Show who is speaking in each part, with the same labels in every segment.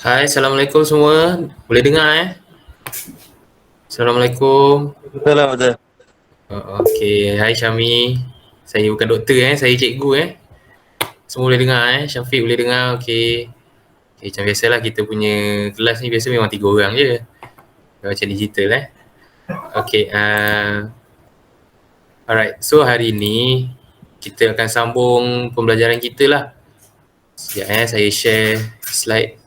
Speaker 1: Hai, Assalamualaikum semua. Boleh dengar Assalamualaikum.
Speaker 2: Betul betul.
Speaker 1: Okey, hai Syami. Saya bukan doktor saya cikgu Semua boleh dengar Syafiq boleh dengar, okey. Okey, macam biasalah kita punya kelas ni biasa memang 3 orang je. Macam digital Okey, alright. So hari ni kita akan sambung pembelajaran kita lah. Sekejap saya share slide.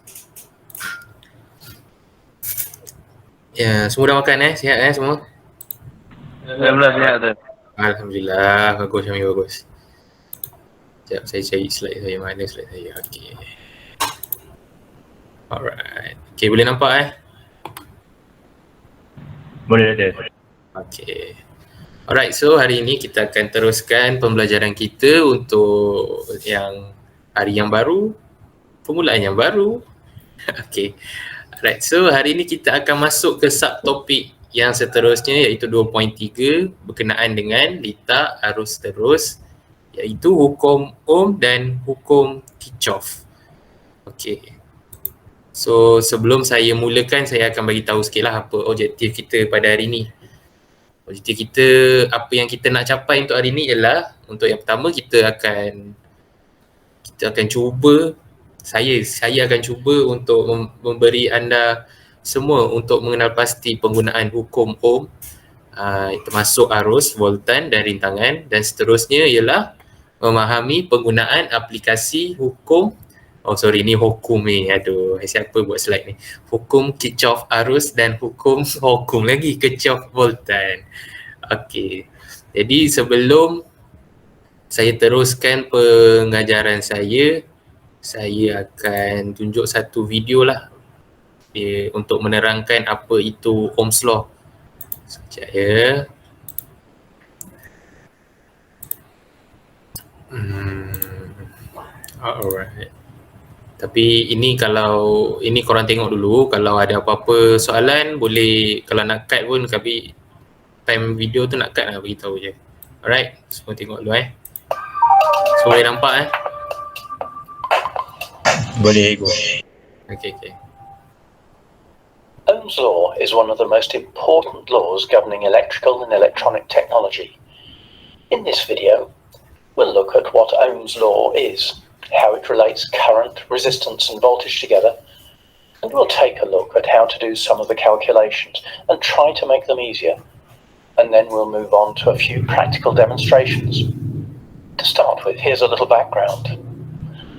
Speaker 1: Ya, semua dah makan sihat semua?
Speaker 2: Alhamdulillah sihat tu.
Speaker 1: Alhamdulillah, bagus Syami, bagus. Sekejap saya cari slide saya, mana slide saya? Okey. Alright. Okey, boleh nampak
Speaker 2: Boleh ada.
Speaker 1: Okey. Alright, so hari ini kita akan teruskan pembelajaran kita untuk yang hari yang baru, permulaan yang baru. Okey. Alright, so hari ini kita akan masuk ke subtopik yang seterusnya iaitu 2.3 berkenaan dengan litar arus terus iaitu hukum Ohm dan hukum Kirchhoff. Okey. So sebelum saya mulakan, saya akan bagi tahu sikitlah apa objektif kita pada hari ini. Objektif kita, apa yang kita nak capai untuk hari ini ialah, untuk yang pertama kita akan cuba, saya akan cuba untuk memberi anda semua untuk mengenal pasti penggunaan hukum Ohm, termasuk arus, voltan dan rintangan, dan seterusnya ialah memahami penggunaan aplikasi hukum ni hukum ni, aduh siapa buat slide ni, hukum Kirchhoff arus dan hukum lagi Kirchhoff voltan. Okey, jadi sebelum saya teruskan pengajaran saya akan tunjuk satu video lah untuk menerangkan apa itu Ohm's Law. Sekejap Alright. Tapi ini kalau ini korang tengok dulu, kalau ada apa-apa soalan boleh, kalau nak cut pun tapi time video tu nak cut lah, beritahu je. Alright, semua tengok dulu Semua boleh nampak
Speaker 2: Boleh.
Speaker 1: Okay.
Speaker 3: Ohm's law is one of the most important laws governing electrical and electronic technology. In this video, we'll look at what Ohm's law is, how it relates current, resistance and voltage together, and we'll take a look at how to do some of the calculations and try to make them easier. And then we'll move on to a few practical demonstrations. To start with, here's a little background.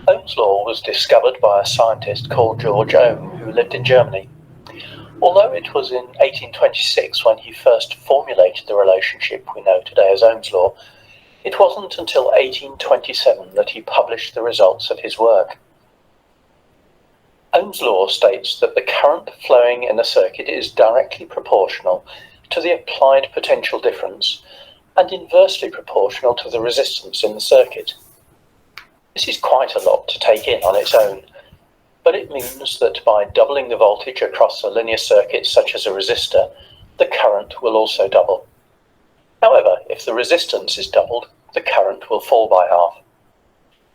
Speaker 3: Ohm's law was discovered by a scientist called George Ohm, who lived in Germany. Although it was in 1826 when he first formulated the relationship we know today as Ohm's law, it wasn't until 1827 that he published the results of his work. Ohm's law states that the current flowing in a circuit is directly proportional to the applied potential difference and inversely proportional to the resistance in the circuit. This is quite a lot to take in on its own, but it means that by doubling the voltage across a linear circuit such as a resistor, the current will also double. However, if the resistance is doubled, the current will fall by half.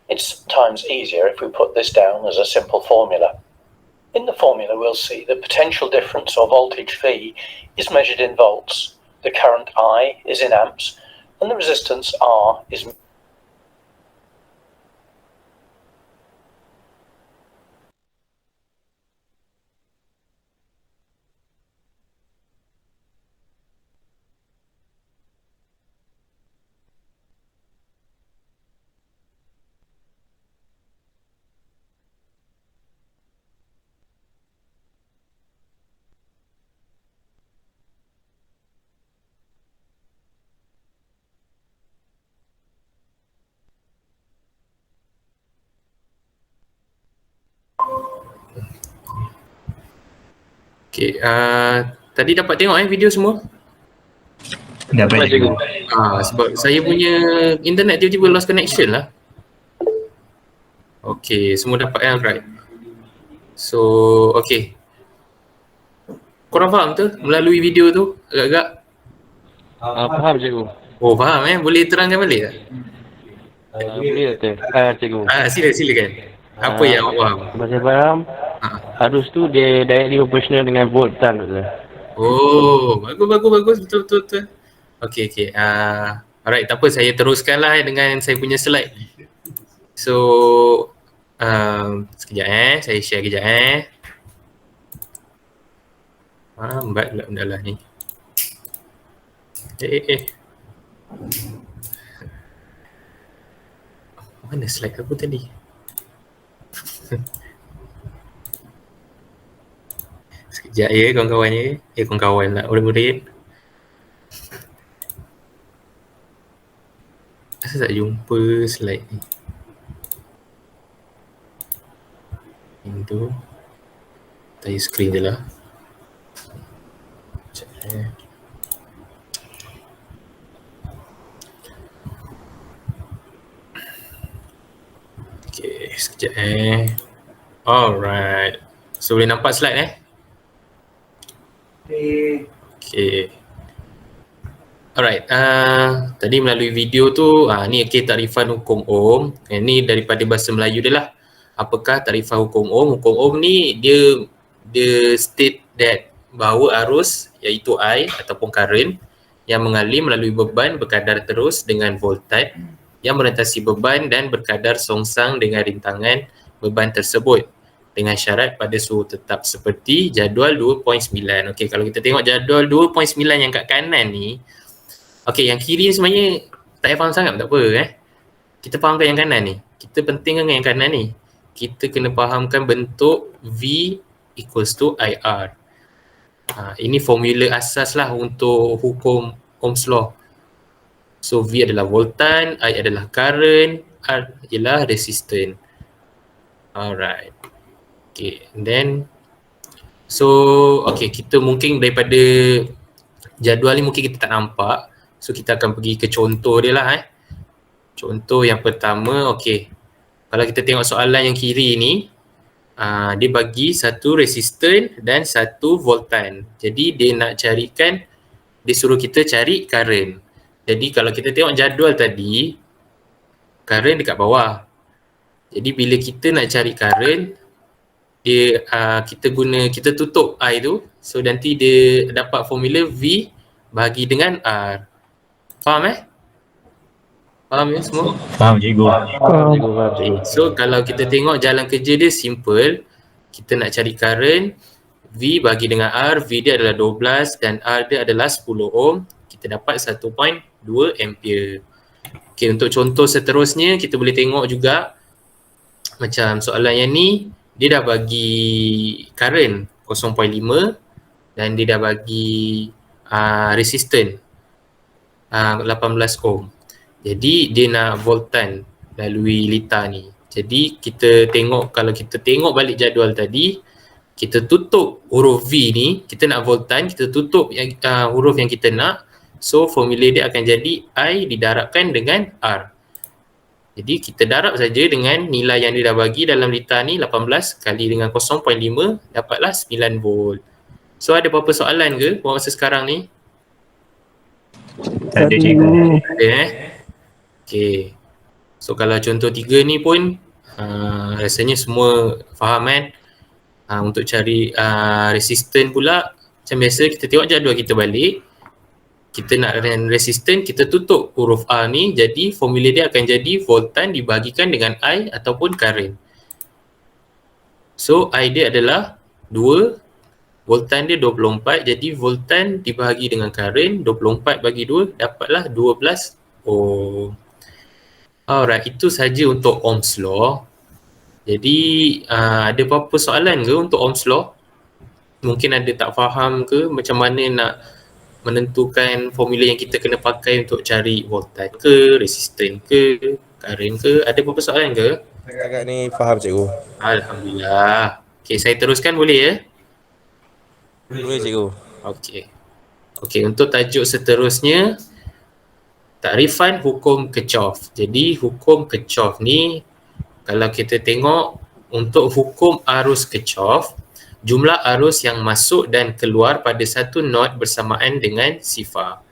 Speaker 3: It's sometimes easier if we put this down as a simple formula. In the formula we'll see the potential difference or voltage V is measured in volts, the current I is in amps, and the resistance R is
Speaker 1: Okay, tadi dapat tengok video semua?
Speaker 2: Dapat cikgu.
Speaker 1: Sebab saya punya internet tiba-tiba lost connection lah. Okay, semua dapat right? So, okay. Korang faham tu melalui video tu agak-agak?
Speaker 2: Faham cikgu.
Speaker 1: Oh, faham Boleh terangkan balik tak?
Speaker 2: Boleh cikgu.
Speaker 1: Silakan. Apa yang awak faham?
Speaker 2: Saya faham arus tu dia directly proportional dengan voltan tu lah.
Speaker 1: Oh, bagus, betul. Okey. Alright, tak apa, saya teruskanlah dengan saya punya slide. So, sekejap saya share kejap lambat pula benda lah ni. Mana slide aku tadi? Sekejap kawan-kawan kawan-kawan lah, murid-murid. Asal tak jumpa slide ni? Itu saya screen je lah. Okay, sekejap Alright. So boleh nampak slide Okay. Alright, tadi melalui video tu ni takrifan hukum Ohm. Ni daripada bahasa Melayu dia lah. Apakah takrifan hukum Ohm? Hukum Ohm ni dia state that bahawa arus iaitu I ataupun current yang mengalir melalui beban berkadar terus dengan voltan yang merentasi beban dan berkadar songsang dengan rintangan beban tersebut dengan syarat pada suhu tetap seperti jadual 2.9. Okey, kalau kita tengok jadual 2.9 yang kat kanan ni, okey, yang kiri sebenarnya tak payah faham sangat, tak apa kita fahamkan yang kanan ni. Kita pentingkan yang kanan ni. Kita kena fahamkan bentuk V equals to IR. Ini formula asas lah untuk hukum Ohm's Law. So V adalah voltan, I adalah current, R ialah resistance. Alright. Okay, and then kita mungkin daripada jadual ni mungkin kita tak nampak. So kita akan pergi ke contoh dia lah Contoh yang pertama, kalau kita tengok soalan yang kiri ni, dia bagi satu resistor dan satu voltan. Jadi dia suruh kita cari current. Jadi kalau kita tengok jadual tadi, current dekat bawah. Jadi bila kita nak cari current, kita tutup I tu. So nanti dia dapat formula V bahagi dengan R. Faham Faham ya semua?
Speaker 2: Faham cikgu.
Speaker 1: So kalau kita tengok jalan kerja dia simple. Kita nak cari current, V bagi dengan R, V dia adalah 12 dan R dia adalah 10 ohm. Kita dapat 1.2 ampere. Okay, untuk contoh seterusnya kita boleh tengok juga macam soalan yang ni, dia dah bagi current 0.5 dan dia dah bagi resistance 18 ohm. Jadi dia nak voltan lalui litar ni. Jadi kita tengok, kalau kita tengok balik jadual tadi, kita tutup huruf V ni, kita nak voltan, kita tutup huruf yang kita nak. So formula dia akan jadi I didarabkan dengan R. Jadi kita darab saja dengan nilai yang dia dah bagi dalam litar ni, 18 kali dengan 0.5, dapatlah 9 volt. So ada apa-apa soalan ke buat masa sekarang ni?
Speaker 2: Tak ada cikgu.
Speaker 1: Ada Okay. So kalau contoh 3 ni pun rasanya semua faham untuk cari resistance pula, macam biasa kita tengok jadual kita balik. Kita nak resistance, kita tutup huruf R ni, jadi formula dia akan jadi voltan dibahagikan dengan I ataupun current. So I dia adalah 2, voltan dia 24, jadi voltan dibahagi dengan current, 24 bagi 2 dapatlah 12 ohm. Alright, itu saja untuk Ohm's Law. Jadi ada apa-apa soalan ke untuk Ohm's Law? Mungkin ada tak faham ke macam mana nak menentukan formula yang kita kena pakai untuk cari voltan ke, resistance ke, current ke? Ada apa-apa soalan ke?
Speaker 4: Agak ni faham cikgu.
Speaker 1: Alhamdulillah. Okay, saya teruskan boleh ya?
Speaker 4: Boleh cikgu.
Speaker 1: Okay, untuk tajuk seterusnya, takrifan hukum Kirchhoff. Jadi hukum Kirchhoff ni, kalau kita tengok untuk hukum arus Kirchhoff, jumlah arus yang masuk dan keluar pada satu node bersamaan dengan sifar.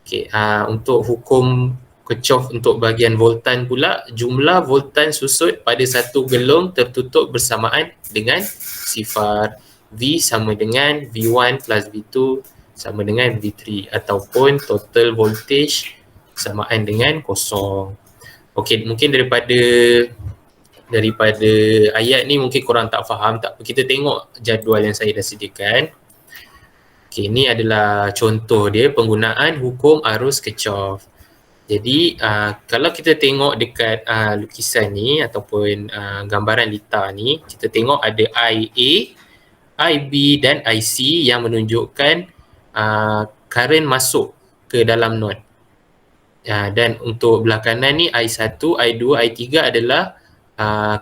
Speaker 1: Okay, untuk hukum Kirchhoff untuk bahagian voltan pula, jumlah voltan susut pada satu gelung tertutup bersamaan dengan sifar. V sama dengan V1 plus V2 sama dengan V3 ataupun total voltage samaan dengan kosong. Okey, mungkin daripada ayat ni mungkin korang tak faham, tak apa, kita tengok jadual yang saya dah sediakan. Okey, ni adalah contoh dia penggunaan hukum arus Kirchhoff. Jadi kalau kita tengok dekat lukisan ni ataupun gambaran litar ni, kita tengok ada IA, IB dan IC yang menunjukkan current masuk ke dalam node. Dan untuk belah kanan ni I1, I2, I3 adalah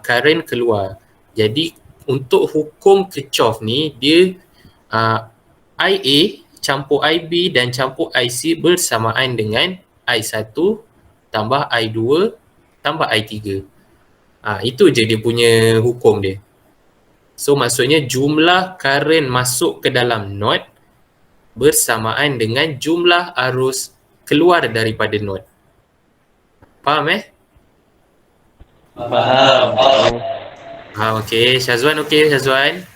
Speaker 1: current keluar. Jadi untuk hukum Kirchhoff ni dia IA campur IB dan campur IC bersamaan dengan I1 tambah I2 tambah I3. Itu je dia punya hukum dia. So maksudnya jumlah current masuk ke dalam node bersamaan dengan jumlah arus keluar daripada node. Faham
Speaker 2: Faham.
Speaker 1: Okey. Syazwan okey Syazwan?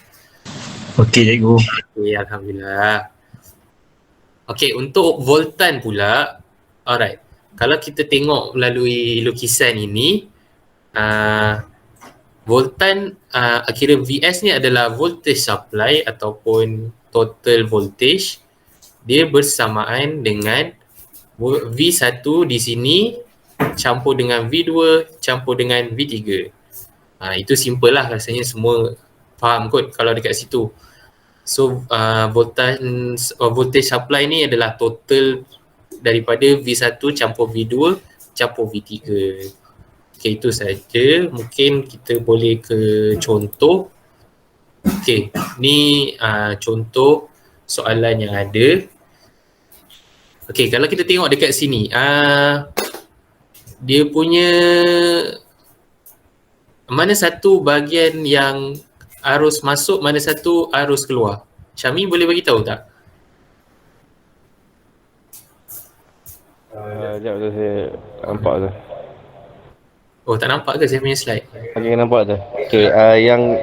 Speaker 5: Okey cikgu.
Speaker 1: Okey, alhamdulillah. Okey, untuk voltan pula, alright. Kalau kita tengok melalui lukisan ini, voltan kira VS ni adalah voltage supply ataupun total voltage. Dia bersamaan dengan V1 di sini campur dengan V2 campur dengan V3. Itu simple lah, rasanya semua faham kot kalau dekat situ. So voltage supply ni adalah total daripada V1 campur V2 campur V3. Okey, itu saja. Mungkin kita boleh ke contoh. Okey, ni contoh soalan yang ada. Okey, kalau kita tengok dekat sini, dia punya mana satu bahagian yang arus masuk, mana satu arus keluar? Syami boleh bagi tahu tak?
Speaker 2: Sekejap tu saya nampak tu.
Speaker 1: Oh, tak nampak ke saya punya slide?
Speaker 2: Okey, nampak tu. Okey,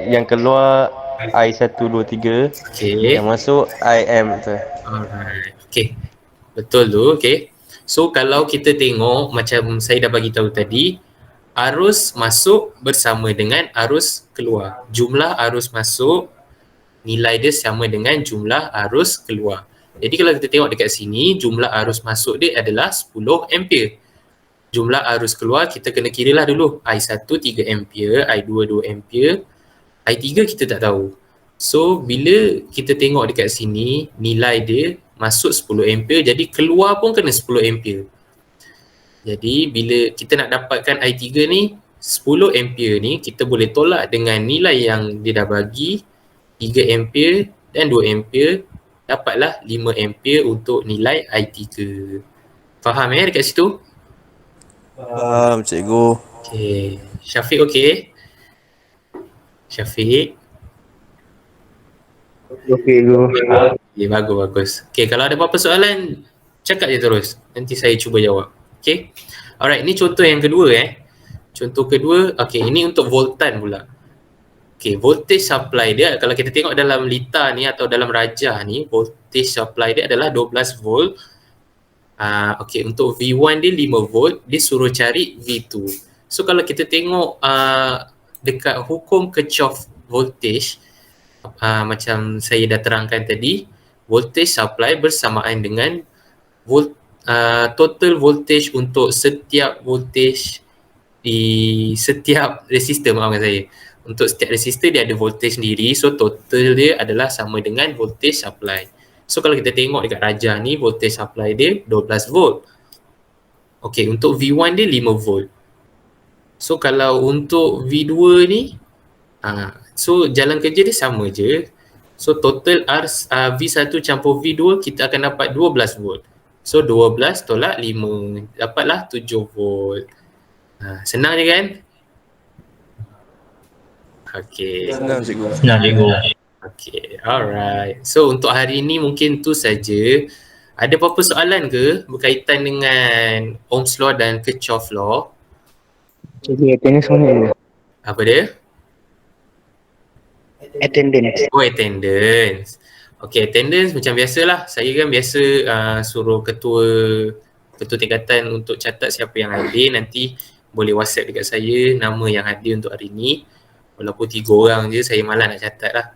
Speaker 2: yang keluar I123,
Speaker 1: Okey.
Speaker 2: yang masuk IM tu.
Speaker 1: Alright. Okey. Betul tu, okey. So kalau kita tengok macam saya dah bagi tahu tadi, arus masuk bersama dengan arus keluar. Jumlah arus masuk nilai dia sama dengan jumlah arus keluar. Jadi kalau kita tengok dekat sini, jumlah arus masuk dia adalah 10 ampere. Jumlah arus keluar kita kena kiralah dulu. I1 3 ampere, I2 2 ampere, I3 kita tak tahu. So bila kita tengok dekat sini, nilai dia masuk 10 ampere, jadi keluar pun kena 10 ampere. Jadi bila kita nak dapatkan I3 ni, 10 ampere ni kita boleh tolak dengan nilai yang dia dah bagi, 3 ampere dan 2 ampere, dapatlah 5 ampere untuk nilai I3. Faham dekat situ?
Speaker 4: Faham cikgu.
Speaker 1: Okey. Syafiq okey? Syafiq?
Speaker 2: Okey guru.
Speaker 1: Okay, bagus. Okay, kalau ada apa-apa soalan, cakap je terus. Nanti saya cuba jawab. Okay. Alright, ni contoh yang kedua Contoh kedua, okay, ini untuk voltan pula. Okay, voltage supply dia, kalau kita tengok dalam litar ni atau dalam rajah ni, voltage supply dia adalah 12 volt. Okay, untuk V1 dia 5 volt, dia suruh cari V2. So kalau kita tengok dekat hukum Kirchhoff voltage, macam saya dah terangkan tadi, voltage supply bersamaan dengan total voltage untuk setiap voltage di setiap resistor. Maafkan saya, untuk setiap resistor dia ada voltage sendiri, so total dia adalah sama dengan voltage supply. So kalau kita tengok dekat rajah ni, voltage supply dia 12 volt. Okay, untuk V1 dia 5 volt. So kalau untuk V2 ni, so jalan kerja dia sama je. So total V1 campur V2 kita akan dapat 12 volt. So 12 tolak 5, dapatlah 7 volt. Senang je kan? Okay.
Speaker 4: Senang cikgu.
Speaker 5: Senang cikgu.
Speaker 1: Okay, alright. So untuk hari ni mungkin tu saja Ada apa-apa soalan ke berkaitan dengan Ohm's Law dan Kirchhoff Law?
Speaker 2: Jadi attendance mana dulu?
Speaker 1: Apa dia?
Speaker 2: Attendance.
Speaker 1: Oh, attendance. Okay, attendance macam biasalah. Saya kan biasa suruh ketua tingkatan untuk catat siapa yang hadir. Nanti boleh WhatsApp dekat saya nama yang hadir untuk hari ni. Walaupun 3 orang je, saya malas nak catat lah.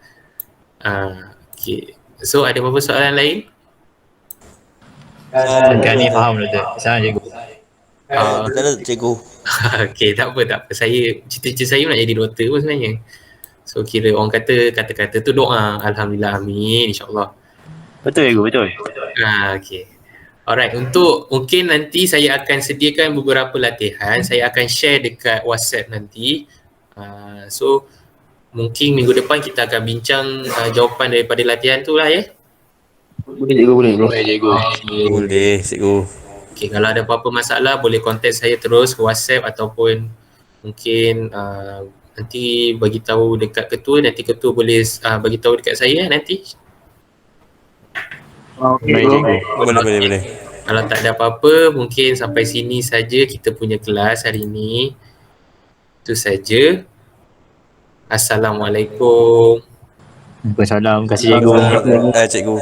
Speaker 1: Okay. So, ada apa-apa soalan lain?
Speaker 5: Setakat ni faham dah tu. Salam cikgu.
Speaker 4: Tak ada cikgu.
Speaker 1: Okay, tak apa. Cita-cita saya nak jadi doktor pun sebenarnya. So, kira orang kata-kata tu doa. Alhamdulillah, amin, insyaAllah.
Speaker 5: Betul cikgu, betul.
Speaker 1: Okay. Alright, untuk mungkin nanti saya akan sediakan beberapa latihan. Saya akan share dekat WhatsApp nanti. So, mungkin minggu depan kita akan bincang jawapan daripada latihan tu lah ya.
Speaker 2: Boleh cikgu, boleh cikgu.
Speaker 5: Boleh cikgu.
Speaker 4: Boleh cikgu.
Speaker 1: Okay, kalau ada apa-apa masalah boleh contact saya terus ke WhatsApp ataupun mungkin nanti bagi tahu dekat ketua, nanti ketua boleh bagi tahu dekat saya nanti.
Speaker 5: Boleh cikgu.
Speaker 4: Boleh.
Speaker 1: Kalau tak ada apa-apa, mungkin sampai sini saja kita punya kelas hari ini. Itu saja. Assalamualaikum.
Speaker 5: Waalaikumsalam. Terima kasih cikgu.
Speaker 4: Cikgu.